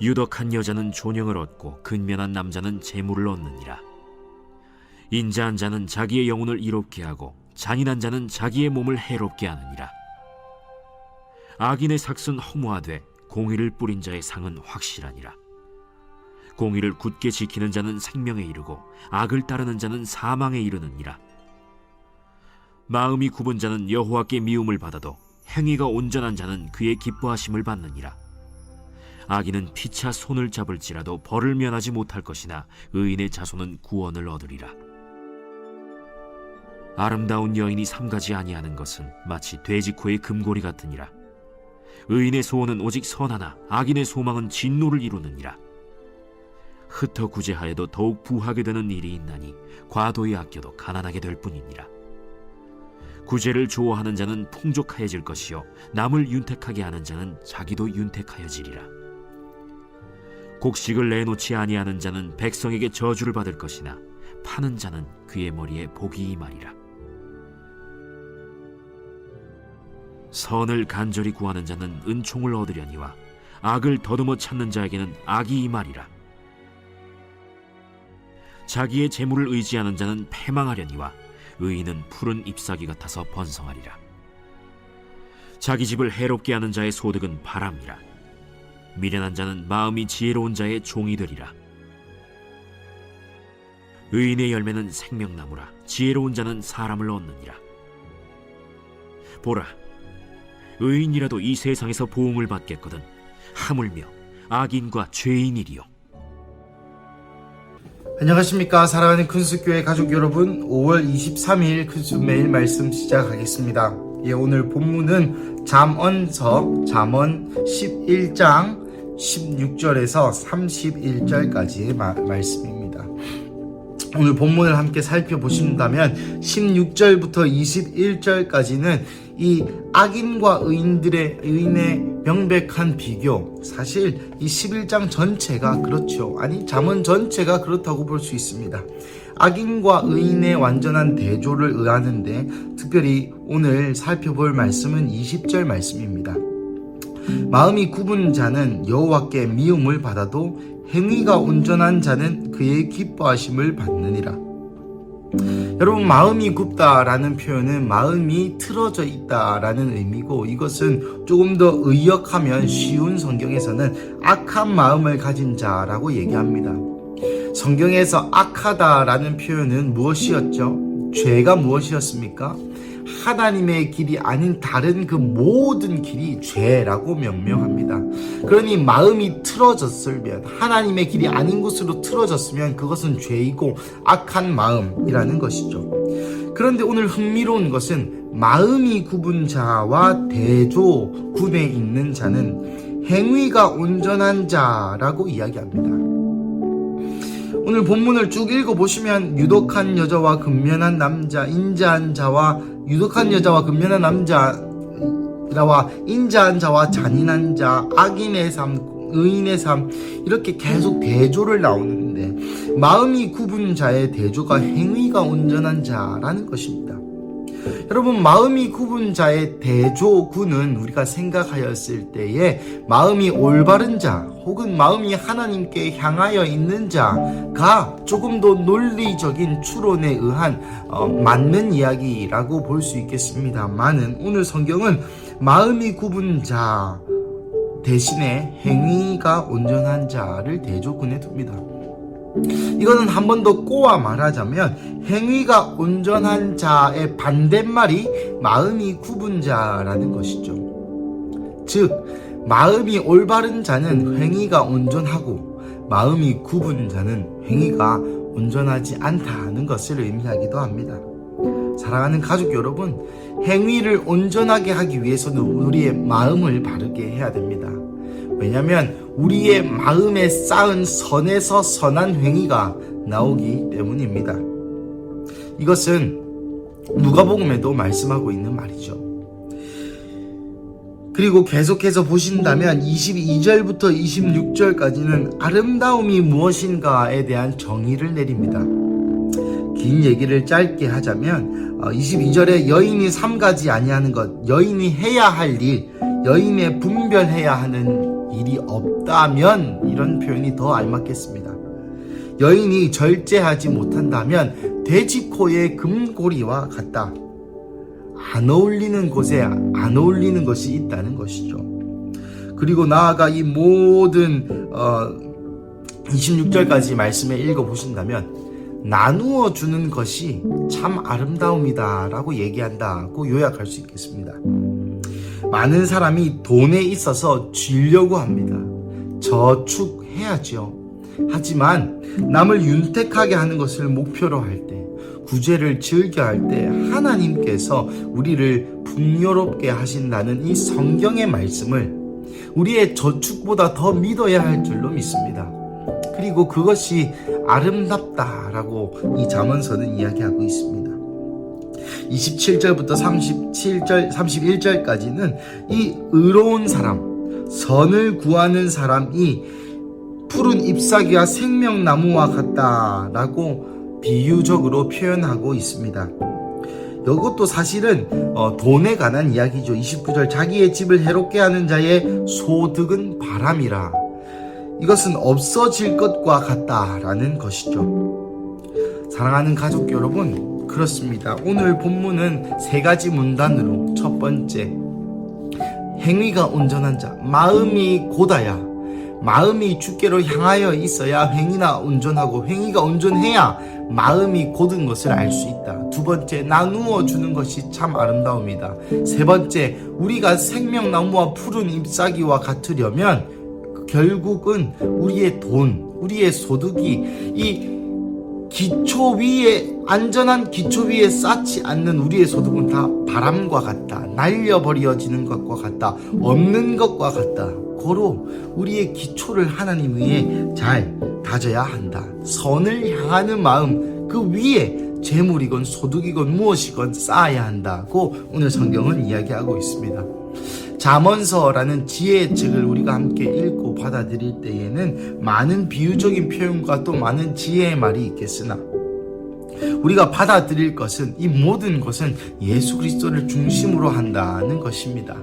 유덕한 여자는 존영을 얻고 근면한 남자는 재물을 얻느니라. 인자한 자는 자기의 영혼을 이롭게 하고 잔인한 자는 자기의 몸을 해롭게 하느니라. 악인의 삭은 허무하되 공의를 뿌린 자의 상은 확실하니라. 공의를 굳게 지키는 자는 생명에 이르고 악을 따르는 자는 사망에 이르느니라. 마음이 굽은 자는 여호와께 미움을 받아도 행위가 온전한 자는 그의 기뻐하심을 받느니라. 악인은 피차 손을 잡을지라도 벌을 면하지 못할 것이나 의인의 자손은 구원을 얻으리라. 아름다운 여인이 삼가지 아니하는 것은 마치 돼지코의 금고리 같으니라. 의인의 소원은 오직 선하나 악인의 소망은 진노를 이루느니라. 흩어 구제하여도 더욱 부하게 되는 일이 있나니 과도히 아껴도 가난하게 될 뿐이니라. 구제를 좋아하는 자는 풍족하여질 것이요 남을 윤택하게 하는 자는 자기도 윤택하여지리라. 곡식을 내놓지 아니하는 자는 백성에게 저주를 받을 것이나 파는 자는 그의 머리에 복이 임하리라. 선을 간절히 구하는 자는 은총을 얻으려니와 악을 더듬어 찾는 자에게는 악이 임하리라. 자기의 재물을 의지하는 자는 패망하려니와 의인은 푸른 잎사귀 같아서 번성하리라. 자기 집을 해롭게 하는 자의 소득은 바람이라. 미련한 자는 마음이 지혜로운 자의 종이 되리라. 의인의 열매는 생명나무라. 지혜로운 자는 사람을 얻느니라. 보라, 의인이라도 이 세상에서 보응을 받겠거든 하물며 악인과 죄인이리요. 안녕하십니까. 사랑하는 큰숲교회 가족 여러분, 5월 23일 큰숲 매일 말씀 시작하겠습니다. 오늘 본문은 잠언서 잠언 11장 16절에서 31절까지의 말씀입니다. 오늘 본문을 함께 살펴보신다면 16절부터 21절까지는 이 악인과 의인의 명백한 비교, 사실 이 11장 전체가 그렇죠. 아니, 잠언 전체가 그렇다고 볼 수 있습니다. 악인과 의인의 완전한 대조를 의하는데, 특별히 오늘 살펴볼 말씀은 20절 말씀입니다. 마음이 굽은 자는 여호와께 미움을 받아도 행위가 온전한 자는 그의 기뻐하심을 받느니라. 여러분, 마음이 굽다라는 표현은 마음이 틀어져 있다라는 의미고, 이것은 조금 더 의역하면 쉬운 성경에서는 악한 마음을 가진 자라고 얘기합니다. 성경에서 악하다라는 표현은 무엇이었죠? 죄가 무엇이었습니까? 하나님의 길이 아닌 다른 그 모든 길이 죄라고 명명합니다. 그러니 마음이 틀어졌으면, 하나님의 길이 아닌 곳으로 틀어졌으면 그것은 죄이고 악한 마음이라는 것이죠. 그런데 오늘 흥미로운 것은 마음이 굽은 자와 대조군에 있는 자는 행위가 온전한 자라고 이야기합니다. 오늘 본문을 쭉 읽어보시면 유독한 여자와 근면한 남자, 인자한 자와 유독한 여자와 근면한 남자와 인자한 자와 잔인한 자, 악인의 삶, 의인의 삶, 이렇게 계속 대조를 나오는데, 마음이 굽은 자의 대조가 행위가 온전한 자라는 것입니다. 여러분, 마음이 굽은 자의 대조군은 우리가 생각하였을 때에 마음이 올바른 자 혹은 마음이 하나님께 향하여 있는 자가 조금 더 논리적인 추론에 의한 맞는 이야기라고 볼 수 있겠습니다만은, 오늘 성경은 마음이 굽은 자 대신에 행위가 온전한 자를 대조군에 둡니다. 이거는 한 번 더 꼬아 말하자면 행위가 온전한 자의 반대말이 마음이 굽은 자라는 것이죠. 즉, 마음이 올바른 자는 행위가 온전하고 마음이 굽은 자는 행위가 온전하지 않다는 것을 의미하기도 합니다. 사랑하는 가족 여러분, 행위를 온전하게 하기 위해서는 우리의 마음을 바르게 해야 됩니다. 왜냐하면 우리의 마음에 쌓은 선에서 선한 행위가 나오기 때문입니다. 이것은 누가복음에도 말씀하고 있는 말이죠. 그리고 계속해서 보신다면 22절부터 26절까지는 아름다움이 무엇인가에 대한 정의를 내립니다. 긴 얘기를 짧게 하자면 22절에 여인이 삼가지 아니하는 것, 여인이 해야 할 일, 여인의 분별해야 하는 일이 없다면 이런 표현이 더 알맞겠습니다. 여인이 절제하지 못한다면 돼지코의 금고리와 같다. 안 어울리는 곳에 안 어울리는 것이 있다는 것이죠. 그리고 나아가 이 모든 26절까지 말씀을 읽어보신다면 나누어 주는 것이 참 아름다움이다 라고 얘기한다고 요약할 수 있겠습니다. 많은 사람이 돈에 있어서 쥐려고 합니다. 저축해야죠. 하지만 남을 윤택하게 하는 것을 목표로 할 때, 구제를 즐겨 할 때 하나님께서 우리를 풍요롭게 하신다는 이 성경의 말씀을 우리의 저축보다 더 믿어야 할 줄로 믿습니다. 그리고 그것이 아름답다라고 이 잠언서는 이야기하고 있습니다. 27절부터 31절까지는 이 의로운 사람, 선을 구하는 사람이 푸른 잎사귀와 생명나무와 같다라고 비유적으로 표현하고 있습니다. 이것도 사실은 돈에 관한 이야기죠. 29절 자기의 집을 해롭게 하는 자의 소득은 바람이라. 이것은 없어질 것과 같다라는 것이죠. 사랑하는 가족 여러분, 그렇습니다. 오늘 본문은 세 가지 문단으로 첫 번째, 행위가 온전한 자, 마음이 곧아야, 마음이 주께로 향하여 있어야 행위나 온전하고 행위가 온전해야 마음이 곧은 것을 알 수 있다. 두 번째, 나누어 주는 것이 참 아름다움이다. 세 번째, 우리가 생명나무와 푸른 잎사귀와 같으려면 결국은 우리의 돈, 우리의 소득이 이 기초 위에, 안전한 기초 위에 쌓지 않는 우리의 소득은 다 바람과 같다. 날려버려지는 것과 같다. 없는 것과 같다. 고로 우리의 기초를 하나님 위에 잘 다져야 한다. 선을 향하는 마음, 그 위에 재물이건 소득이건 무엇이건 쌓아야 한다고 오늘 성경은 이야기하고 있습니다. 잠언서라는 지혜의 책을 우리가 함께 읽고 받아들일 때에는 많은 비유적인 표현과 또 많은 지혜의 말이 있겠으나 우리가 받아들일 것은, 이 모든 것은 예수 그리스도를 중심으로 한다는 것입니다.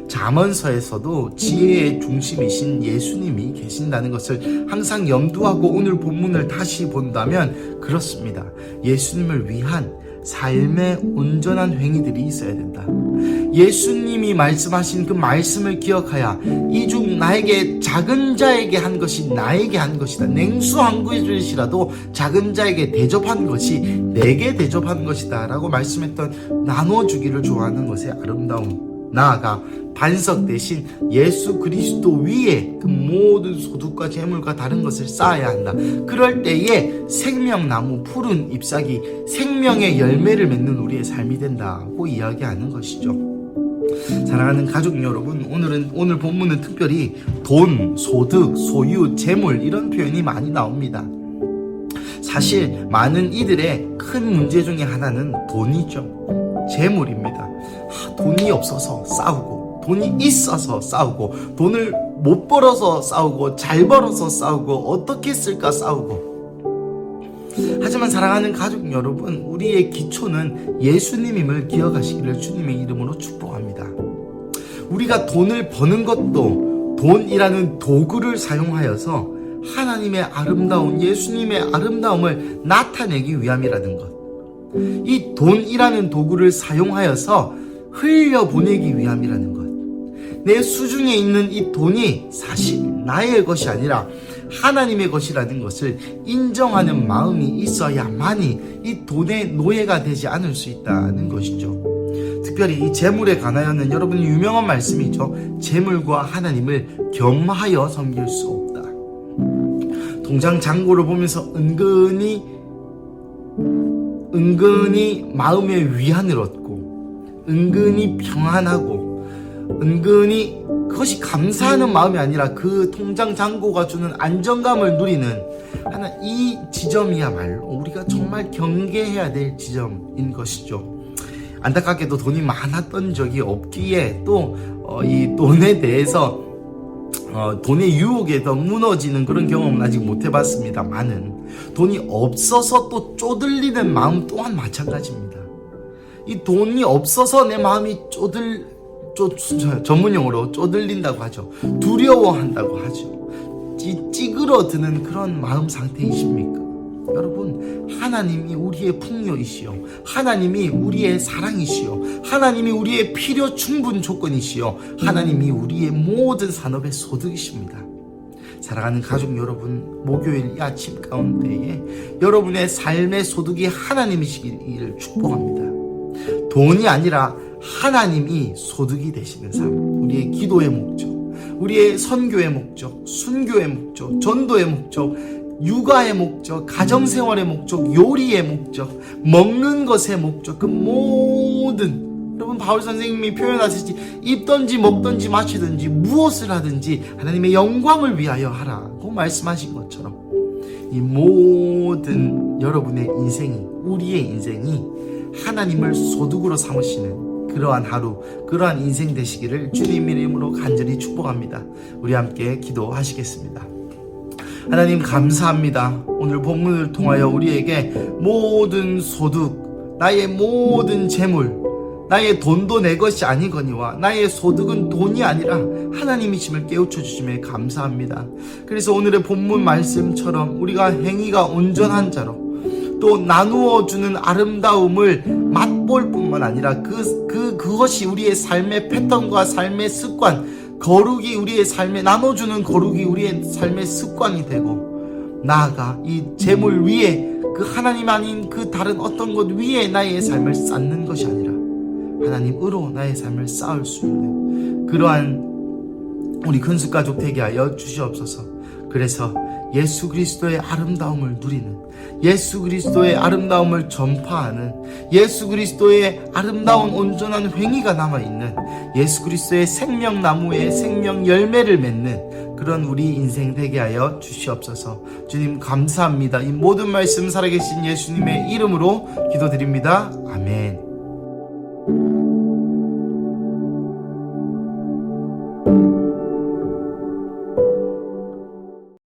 잠언서에서도 지혜의 중심이신 예수님이 계신다는 것을 항상 염두하고 오늘 본문을 다시 본다면 그렇습니다. 예수님을 위한 삶의 온전한 행위들이 있어야 된다. 예수님이 말씀하신 그 말씀을 기억하여 이 중 나에게 작은 자에게 한 것이 나에게 한 것이다. 냉수 한 그릇이라도 작은 자에게 대접한 것이 내게 대접한 것이다 라고 말씀했던 나눠주기를 좋아하는 것의 아름다움, 나아가 반석 대신 예수 그리스도 위에 그 모든 소득과 재물과 다른 것을 쌓아야 한다. 그럴 때에 생명나무, 푸른 잎사귀, 생명의 열매를 맺는 우리의 삶이 된다고 이야기하는 것이죠. 사랑하는 가족 여러분, 오늘 본문은 특별히 돈, 소득, 소유, 재물 이런 표현이 많이 나옵니다. 사실 많은 이들의 큰 문제 중에 하나는 돈이죠. 재물입니다. 돈이 없어서 싸우고, 돈이 있어서 싸우고, 돈을 못 벌어서 싸우고, 잘 벌어서 싸우고, 어떻게 쓸까 싸우고. 하지만 사랑하는 가족 여러분, 우리의 기초는 예수님임을 기억하시기를 주님의 이름으로 축복합니다. 우리가 돈을 버는 것도 돈이라는 도구를 사용하여서 하나님의 아름다운, 예수님의 아름다움을 나타내기 위함이라는 것. 이 돈이라는 도구를 사용하여서 흘려보내기 위함이라는 것. 내 수중에 있는 이 돈이 사실 나의 것이 아니라 하나님의 것이라는 것을 인정하는 마음이 있어야만이 이 돈의 노예가 되지 않을 수 있다는 것이죠. 특별히 이 재물에 관하여는 여러분이 유명한 말씀이죠. 재물과 하나님을 겸하여 섬길 수 없다. 통장 잔고를 보면서 은근히 마음의 위안을 얻고, 은근히 평안하고, 은근히 그것이 감사하는 마음이 아니라 그 통장 잔고가 주는 안정감을 누리는 하나, 이 지점이야말로 우리가 정말 경계해야 될 지점인 것이죠. 안타깝게도 돈이 많았던 적이 없기에 또 이 돈에 대해서 돈의 유혹에 더 무너지는 그런 경험은 아직 못 해봤습니다만은, 돈이 없어서 또 쪼들리는 마음 또한 마찬가지입니다. 이 돈이 없어서 내 마음이 전문용어로 쪼들린다고 하죠. 두려워한다고 하죠. 찌그러드는 그런 마음 상태이십니까? 여러분, 하나님이 우리의 풍요이시요, 하나님이 우리의 사랑이시요, 하나님이 우리의 필요 충분 조건이시요, 하나님이 우리의 모든 산업의 소득이십니다. 사랑하는 가족 여러분, 목요일 이 아침 가운데에 여러분의 삶의 소득이 하나님이시기를 축복합니다. 돈이 아니라 하나님이 소득이 되시는 삶, 우리의 기도의 목적, 우리의 선교의 목적, 순교의 목적, 전도의 목적, 육아의 목적, 가정생활의 목적, 요리의 목적, 먹는 것의 목적, 그 모든, 여러분 바울 선생님이 표현하시지, 입든지 먹든지 마시든지 무엇을 하든지 하나님의 영광을 위하여 하라고 말씀하신 것처럼 이 모든 여러분의 인생이, 우리의 인생이 하나님을 소득으로 삼으시는 그러한 하루, 그러한 인생 되시기를 주님 이름으로 간절히 축복합니다. 우리 함께 기도하시겠습니다. 하나님 감사합니다. 오늘 본문을 통하여 우리에게 모든 소득, 나의 모든 재물, 나의 돈도 내 것이 아니거니와 나의 소득은 돈이 아니라 하나님이심을 깨우쳐 주심에 감사합니다. 그래서 오늘의 본문 말씀처럼 우리가 행위가 온전한 자로, 또 나누어 주는 아름다움을 맛볼 뿐만 아니라 그것이 우리의 삶의 패턴과 삶의 습관, 거룩이 우리의 삶에 나눠주는 거룩이 우리의 삶의 습관이 되고, 나아가 이 재물 위에, 그 하나님 아닌 그 다른 어떤 것 위에 나의 삶을 쌓는 것이 아니라 하나님으로 나의 삶을 쌓을 수 있는 그러한 우리 근숙가족 되게 하여 주시옵소서. 그래서 예수 그리스도의 아름다움을 누리는, 예수 그리스도의 아름다움을 전파하는, 예수 그리스도의 아름다운 온전한 행위가 남아있는, 예수 그리스도의 생명나무에 생명 열매를 맺는 그런 우리 인생 되게 하여 주시옵소서. 주님 감사합니다. 이 모든 말씀 살아계신 예수님의 이름으로 기도드립니다. 아멘.